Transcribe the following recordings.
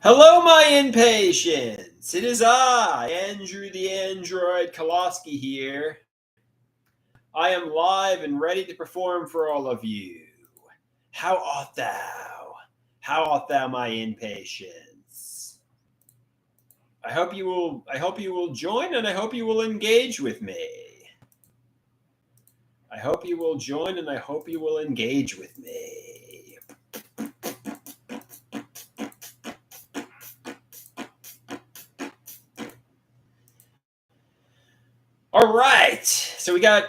Hello, my impatience. It is I, Andrew the Android Koloski here. I am live and ready to perform for all of you. How art thou? How art thou, my impatience? I hope you will join, and I hope you will engage with me. I hope you will join, and I hope you will engage with me. All right. So we got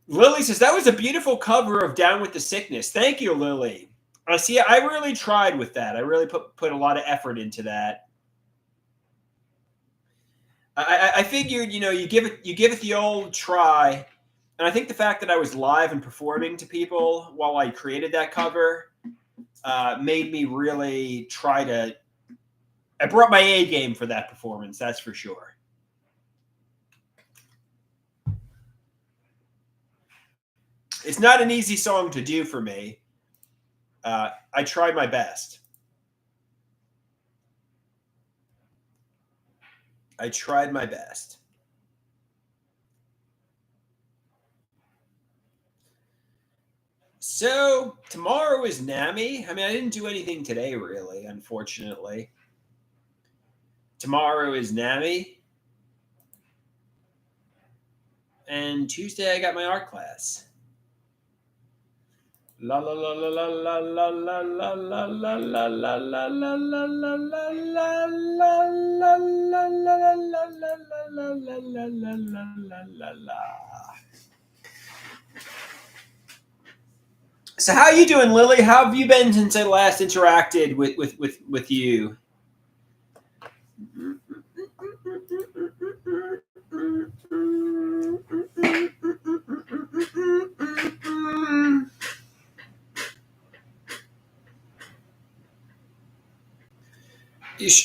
Lily says that was a beautiful cover of Down with the Sickness. Thank you, Lily. I see. I really tried with that. I really put a lot of effort into that. I figured, you give it the old try, and I think the fact that I was live and performing to people while I created that cover made me really try to. I brought my A game for that performance. That's for sure. It's not an easy song to do for me. I tried my best. I tried my best. So tomorrow is NAMI. I mean, I didn't do anything today, really, unfortunately. Tomorrow is NAMI. And Tuesday I got my art class. La la la la la la la la la la la la la la la la la la. So how you doing, Lily? How have you been since I last interacted with you?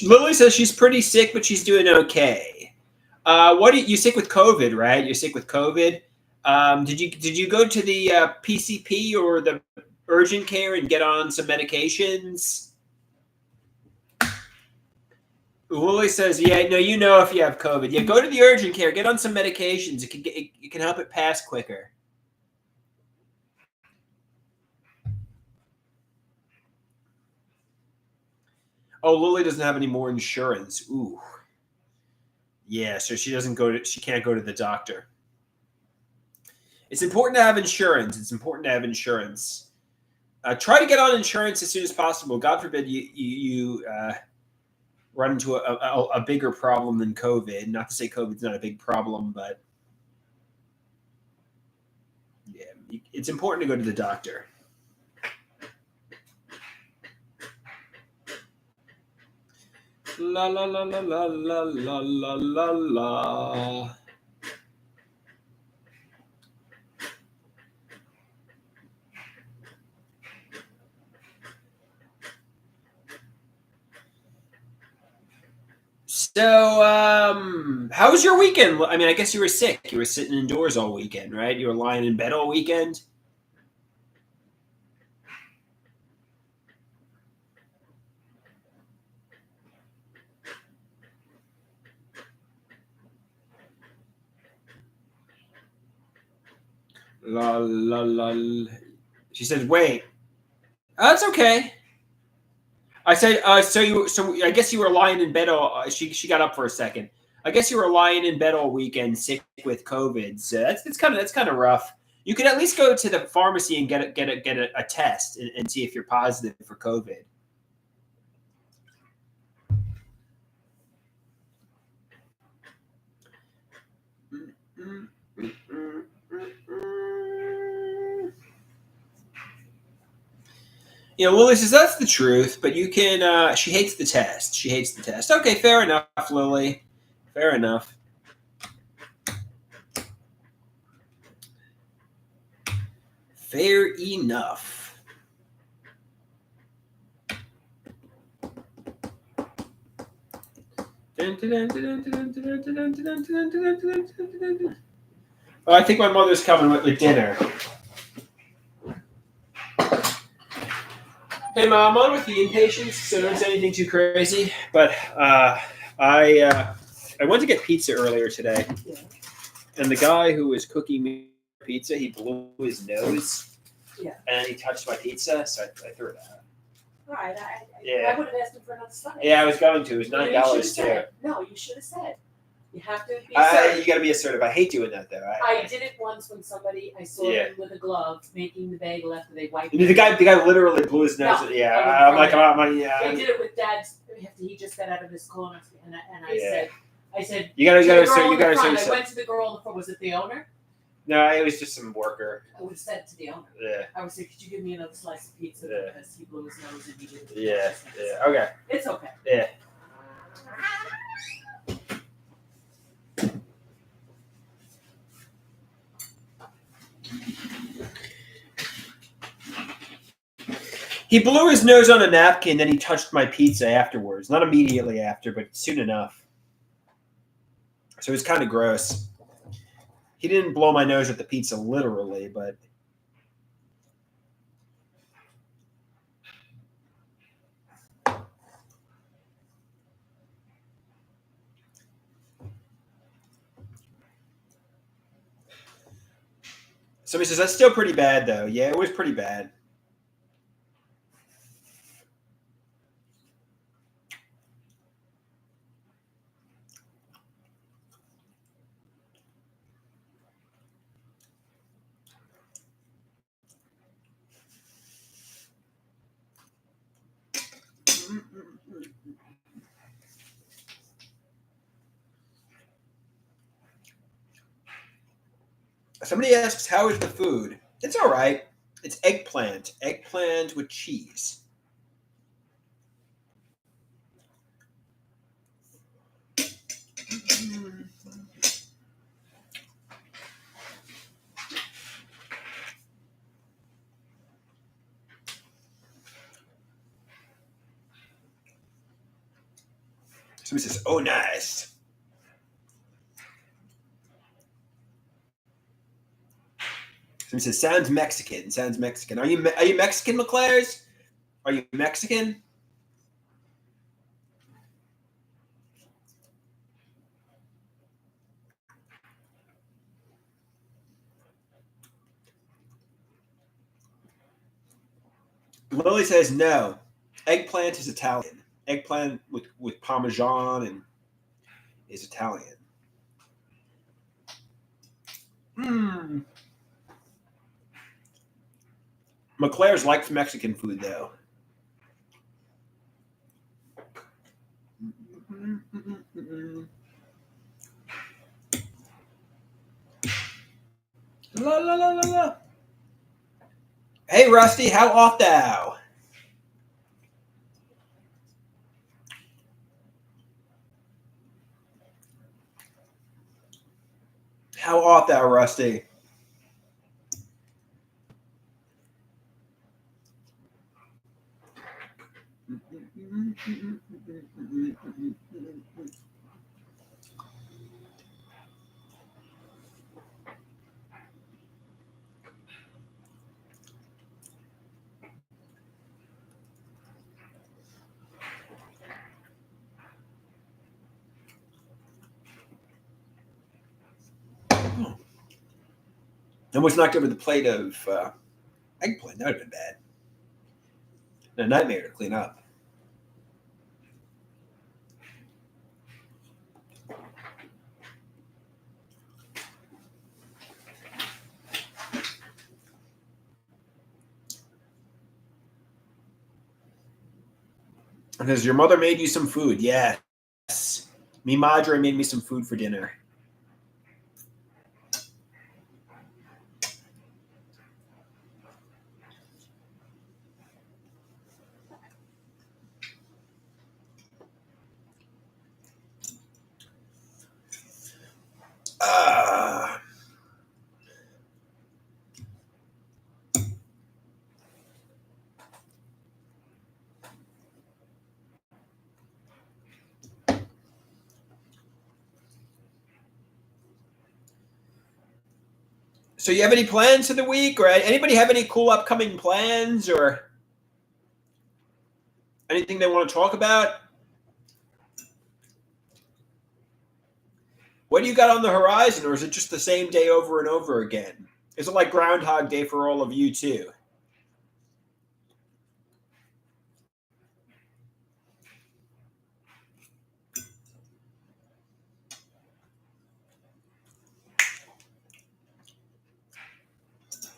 Lily says she's pretty sick, but she's doing okay. What you sick with COVID, right? You're sick with COVID. Did you go to the PCP or the urgent care and get on some medications? Lily says, "Yeah, no, you know if you have COVID, yeah, go to the urgent care, get on some medications. It can help it pass quicker." Oh, Lily doesn't have any more insurance. Ooh, yeah, so she can't go to the doctor. It's important to have insurance. It's important to have insurance. Try to get on insurance as soon as possible. God forbid you run into a bigger problem than COVID. Not to say COVID's not a big problem, but yeah, it's important to go to the doctor. La la la la la la la la la la. So, how was your weekend? I mean, I guess you were sick. You were sitting indoors all weekend, right? You were lying in bed all weekend. La la la. She said, "Wait, that's okay." I said, So I guess you were lying in bed all." She got up for a second. I guess you were lying in bed all weekend, sick with COVID. So that's kind of rough. You could at least go to the pharmacy and get a test and see if you're positive for COVID. Lily says that's the truth, but you can. She hates the test. She hates the test. Okay, fair enough, Lily. Fair enough. Fair enough. Oh, I think my mother's coming with dinner. Hey, Mom, I'm on with the inpatients, so don't say anything too crazy. But I went to get pizza earlier today, Yeah. and the guy who was cooking me pizza, he blew his nose, Yeah. and he touched my pizza, so I threw it out. All right. Yeah. I would have asked him for another slice. Yeah, I was going to. It was You know, you $9 should've too. said. No, you should have said. You have to be You assertive. got to be assertive. I hate doing that though. I did it once when I saw Yeah. him with a glove making the bagel after they wiped The guy literally blew his nose. No, Yeah, I I'm like, mean, yeah. They did it with Dad's after he just got out of his corner, and I said, You gotta to the girl assert. in You the gotta front, assert. I went to the girl in the front. Was it the owner? No, it was just some worker. I would have said to the owner. Yeah. I would say, could you give me another slice of pizza Yeah. because he blew his nose and he did it. Yeah. Yeah. Okay. It's okay. Yeah. He blew his nose on a napkin, then he touched my pizza afterwards. Not immediately after, but soon enough. So it was kind of gross. He didn't blow my nose with the pizza literally, but somebody says that's still pretty bad though. Yeah, it was pretty bad. Somebody asks, how is the food? It's all right. It's eggplant. Eggplant with cheese. Somebody says, oh, nice. Somebody says, sounds Mexican. Sounds Mexican. Are you Mexican, McClares? Are you Mexican? Lily says, no. Eggplant is Italian. Eggplant with Parmesan and is Italian. McClare's likes Mexican food, though. La la la la la. Hey, Rusty, how art thou? How art thou, Rusty? Almost knocked over the plate of eggplant. That would have been bad. A nightmare to clean up. Because your mother made you some food. Yes. Mi madre made me some food for dinner. So you have any plans for the week, or anybody have any cool upcoming plans, or Anything they want to talk about? What do you got on the horizon, or is it just the same day over and over again? Is it like Groundhog Day for all of you, too?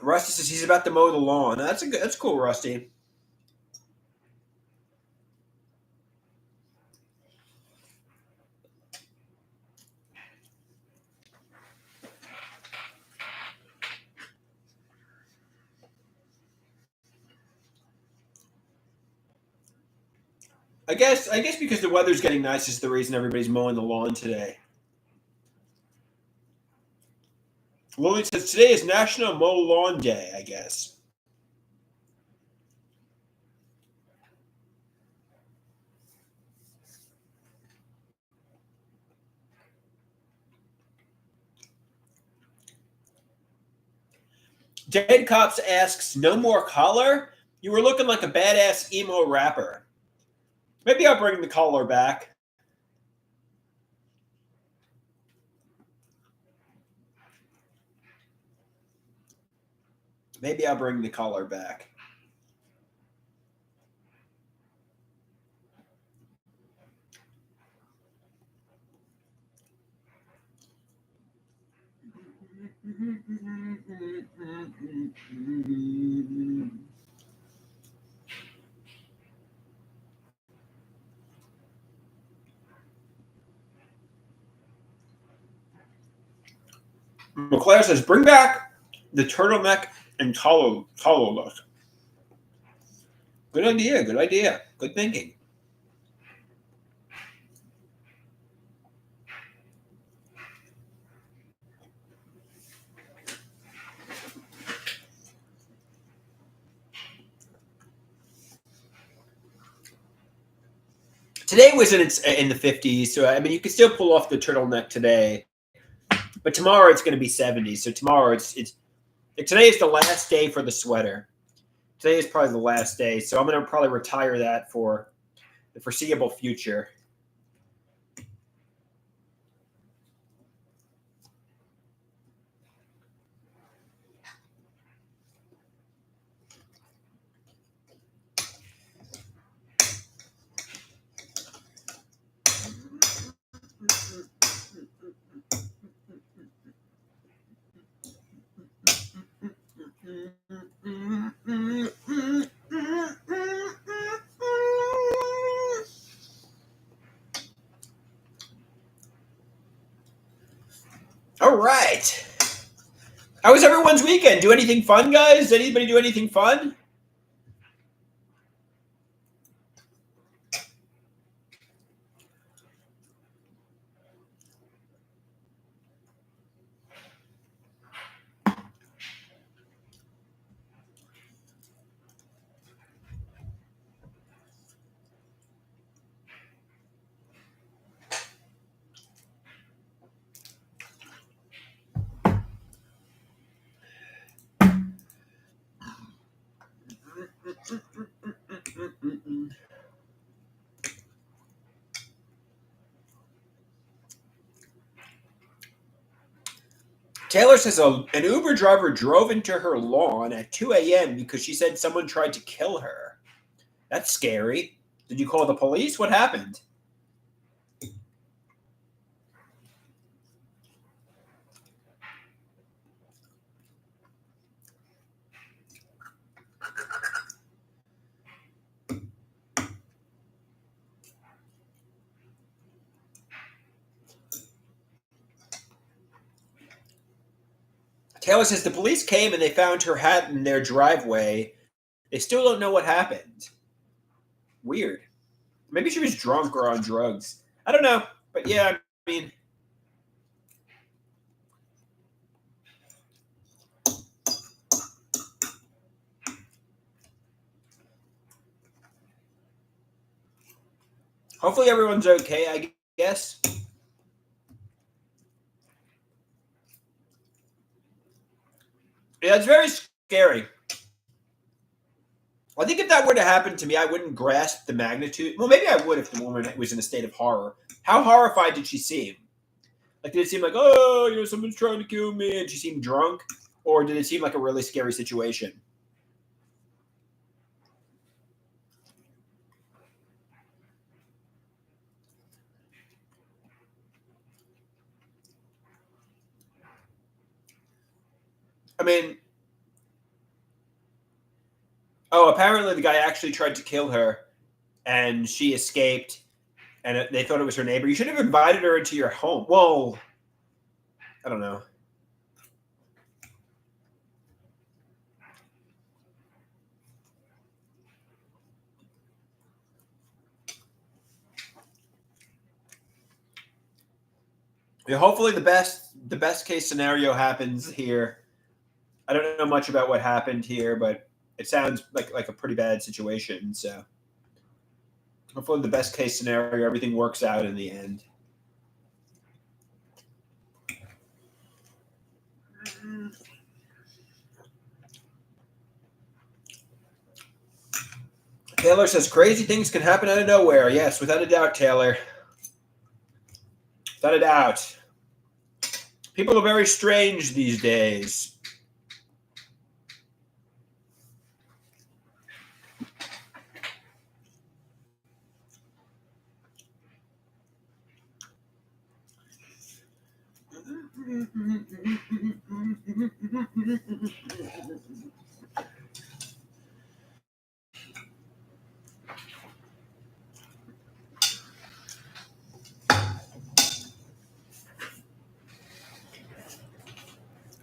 Rusty says he's about to mow the lawn. That's cool, Rusty. I guess because the weather's getting nice is the reason everybody's mowing the lawn today. Lily says today is National Mow Lawn Day, I guess. Dead Cops asks, no more collar? You were looking like a badass emo rapper. Maybe I'll bring the collar back. Maybe I'll bring the collar back. McClare says, bring back the turtleneck and collar look. Good idea. Good thinking. Today was in the 50s, so I mean you can still pull off the turtleneck today. But tomorrow it's going to be 70s. So tomorrow today is the last day for the sweater. Today is probably the last day. So I'm going to probably retire that for the foreseeable future. All right. How was everyone's weekend? Do anything fun, guys? Did anybody do anything fun? Taylor says an Uber driver drove into her lawn at 2 a.m. because she said someone tried to kill her. That's scary. Did you call the police? What happened? Taylor says the police came and they found her hat in their driveway. They still don't know what happened. Weird. Maybe she was drunk or on drugs. I don't know. But yeah, I mean, hopefully everyone's okay, I guess. Yeah, it's very scary. I think if that were to happen to me, I wouldn't grasp the magnitude. Well, maybe I would if the woman was in a state of horror. How horrified did she seem? Like, did it seem like, oh, someone's trying to kill me, and she seemed drunk? Or did it seem like a really scary situation? I mean, oh, apparently the guy actually tried to kill her, and she escaped, and they thought it was her neighbor. You should have invited her into your home. Well, I don't know. Yeah, hopefully the best case scenario happens here. I don't know much about what happened here, but it sounds like a pretty bad situation. So hopefully the best case scenario, everything works out in the end. Taylor says crazy things can happen out of nowhere. Yes, without a doubt, Taylor. Without a doubt. People are very strange these days.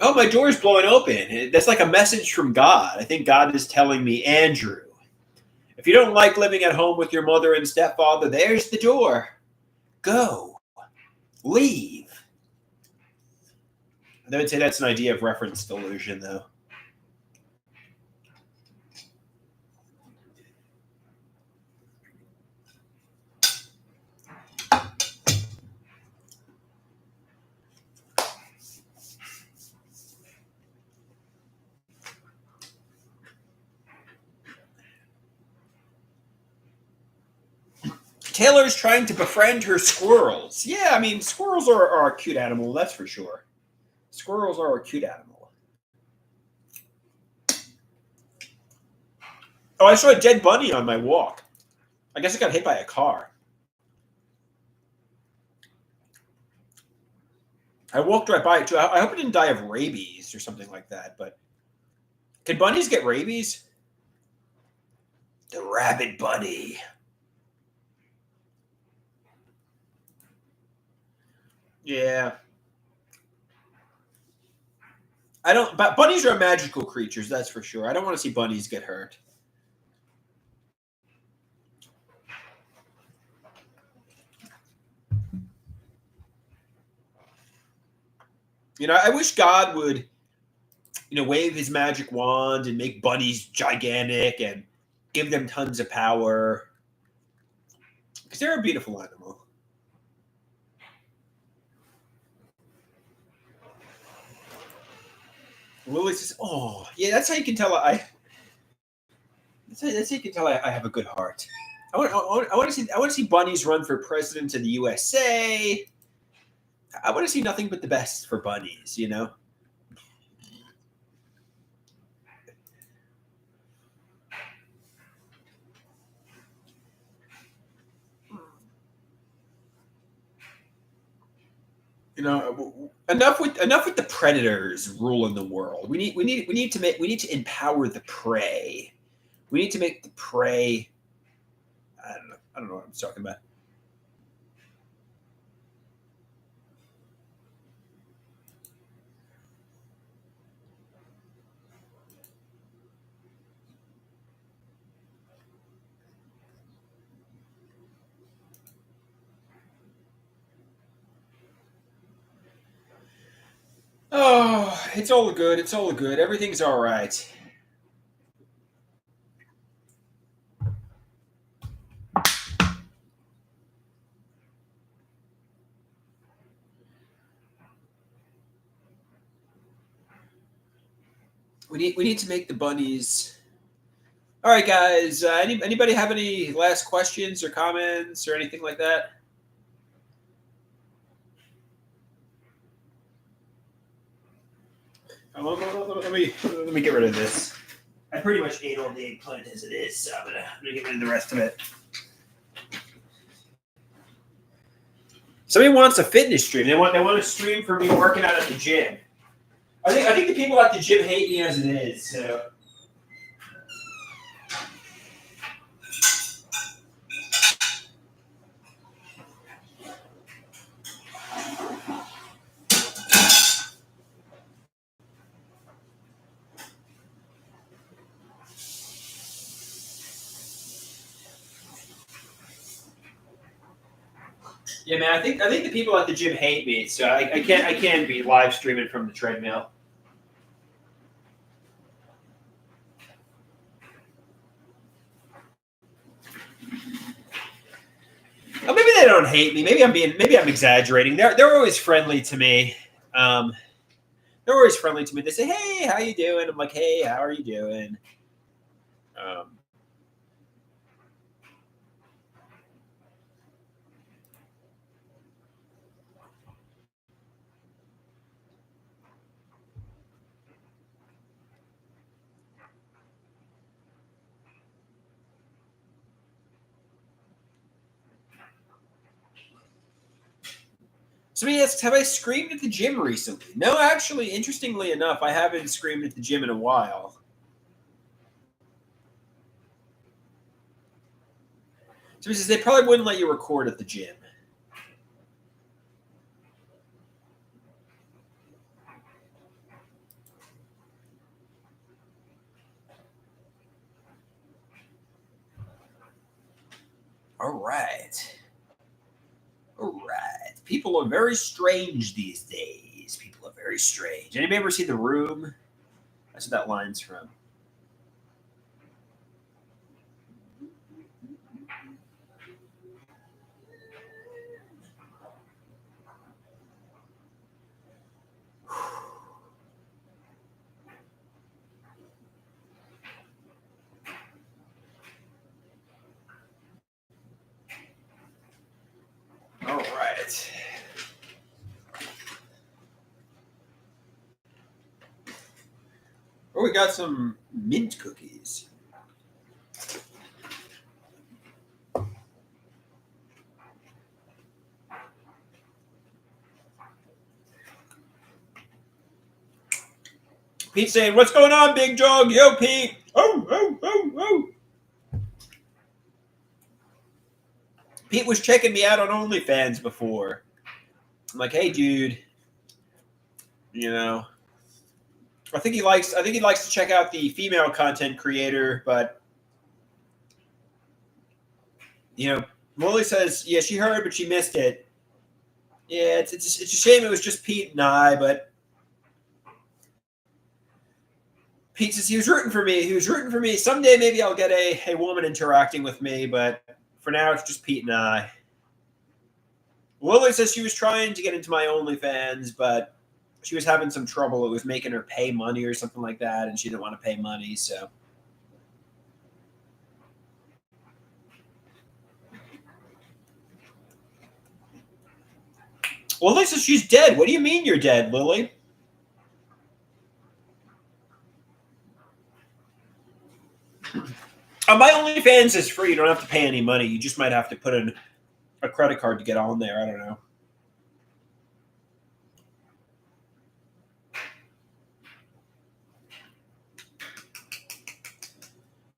Oh, my door's blowing open. That's like a message from God. I think God is telling me, Andrew, if you don't like living at home with your mother and stepfather, there's the door. Go. Leave. I would say that's an idea of reference delusion, though. Taylor's trying to befriend her squirrels. Yeah, I mean, squirrels are a cute animal, that's for sure. Squirrels are a cute animal. Oh, I saw a dead bunny on my walk. I guess it got hit by a car. I walked right by it too. I hope it didn't die of rabies or something like that. But can bunnies get rabies? The rabbit bunny. Yeah. I don't. But bunnies are magical creatures, that's for sure. I don't want to see bunnies get hurt. I wish God would, wave his magic wand and make bunnies gigantic and give them tons of power because they're a beautiful animal. Lily says, "Oh, yeah, that's how you can tell I. That's how you can tell I have a good heart. I want to see bunnies run for president of the USA. I want to see nothing but the best for bunnies. Enough with the predators ruling the world. We need to empower the prey. We need to make the prey. I don't know what I'm talking about. Oh, it's all good. It's all good. Everything's all right. We need to make the bunnies. All right, guys. Anybody have any last questions or comments or anything like that? Let me get rid of this. I pretty much ate all the eggplant as it is, so I'm gonna get rid of the rest of it. Somebody wants a fitness stream. They want to stream for me working out at the gym. I think the people at the gym hate me as it is. So. Yeah, man. I think the people at the gym hate me, so I can't be live streaming from the treadmill. Oh, maybe they don't hate me. Maybe I'm exaggerating. They're always friendly to me. They're always friendly to me. They say, "Hey, how you doing?" I'm like, "Hey, how are you doing?" Somebody asks, "Have I screamed at the gym recently?" No, actually, interestingly enough, I haven't screamed at the gym in a while. Somebody says they probably wouldn't let you record at the gym. All right. All right. People are very strange these days. People are very strange. Anybody ever see The Room? That's what that line's from. All right. Oh, we got some mint cookies. Pete's saying, "What's going on, Big Dog? Yo, Pete." Oh, oh, oh, oh. Pete was checking me out on OnlyFans before. I'm like, "Hey, dude, you know, I think he likes to check out the female content creator, but Molly says, yeah, she heard, but she missed it. Yeah, it's a shame it was just Pete and I, but Pete says he was rooting for me. He was rooting for me. Someday maybe I'll get a woman interacting with me, but for now it's just Pete and I. Lily says she was trying to get into my OnlyFans, but she was having some trouble. It was making her pay money or something like that, and she didn't want to pay money, so. Lily says she's dead. What do you mean you're dead, Lily? My OnlyFans is free. You don't have to pay any money. You just might have to put in a credit card to get on there. I don't know.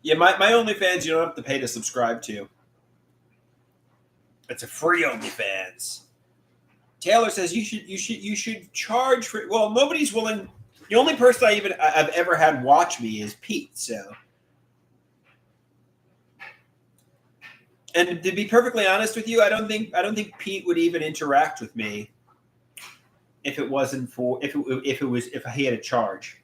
Yeah, my OnlyFans you don't have to pay to subscribe to. It's a free OnlyFans. Taylor says you should charge for. Well, nobody's willing. The only person I've ever had watch me is Pete. So, and to be perfectly honest with you, I don't think Pete would even interact with me if it wasn't for if he had a charge.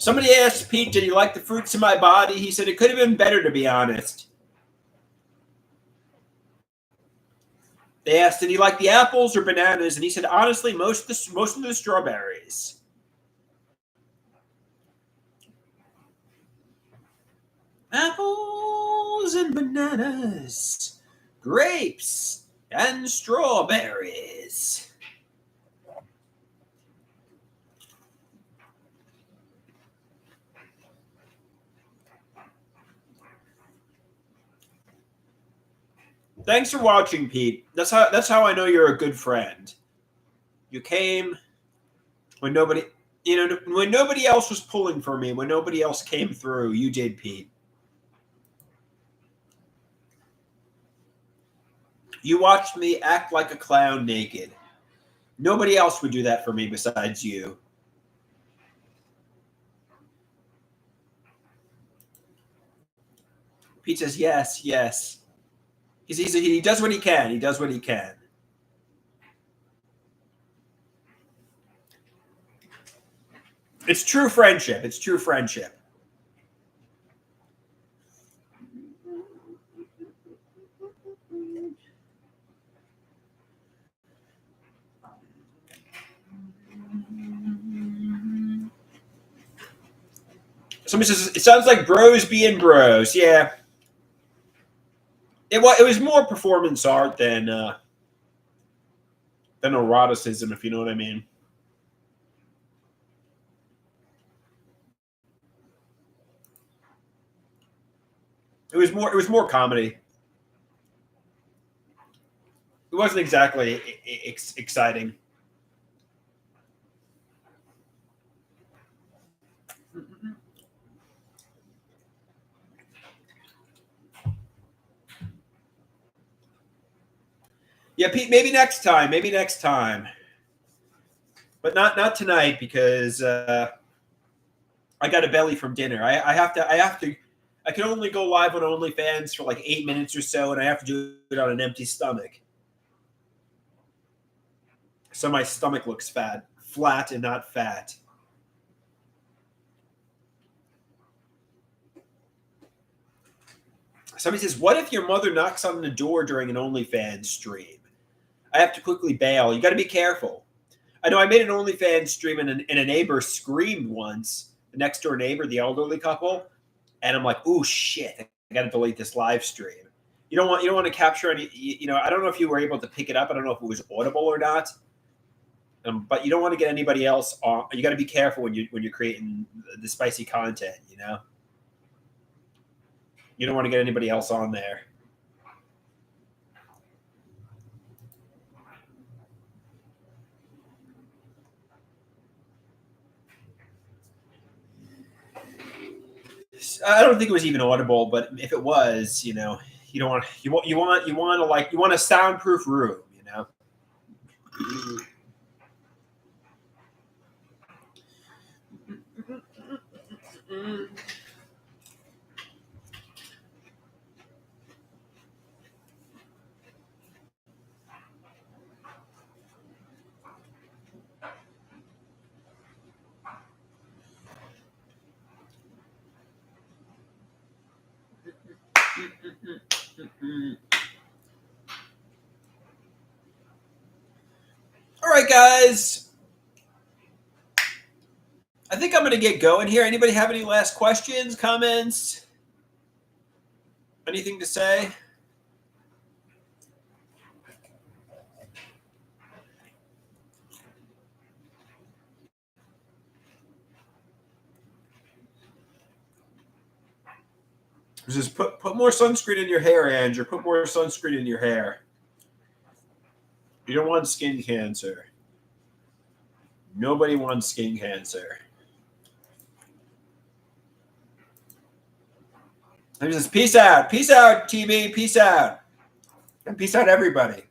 Somebody asked Pete, did he like the fruits in my body? He said it could have been better, to be honest. They asked, did he like the apples or bananas? And he said, honestly, most of the strawberries. Apples and bananas, grapes and strawberries. Thanks for watching, Pete. That's how I know you're a good friend. You came when nobody else was pulling for me, when nobody else came through. You did, Pete. You watched me act like a clown naked. Nobody else would do that for me besides you. Pete says, yes, yes. He does what he can. He does what he can. It's true friendship. It's true friendship. Somebody says, it sounds like bros being bros. Yeah. It was more performance art than eroticism, if you know what I mean. It was more comedy. It wasn't exactly exciting. Yeah, Pete, maybe next time. Maybe next time. But not tonight because I got a belly from dinner. I can only go live on OnlyFans for like 8 minutes or so, and I have to do it on an empty stomach. So my stomach looks flat and not fat. Somebody says, what if your mother knocks on the door during an OnlyFans stream? I have to quickly bail. You got to be careful. I know I made an OnlyFans stream and a neighbor screamed once, the next door neighbor, the elderly couple, and I'm like, "Ooh, shit! I got to delete this live stream." You don't want to capture any. I don't know if you were able to pick it up. I don't know if it was audible or not. But you don't want to get anybody else on. You got to be careful when you're creating the spicy content. You don't want to get anybody else on there. I don't think it was even audible, but if it was, you don't want a soundproof room, All right, guys. I think I'm going to get going here. Anybody have any last questions, comments? Anything to say? Just put more sunscreen in your hair, Andrew. Put more sunscreen in your hair. You don't want skin cancer. Nobody wants skin cancer. Peace out. Peace out, TV. Peace out. And peace out, everybody.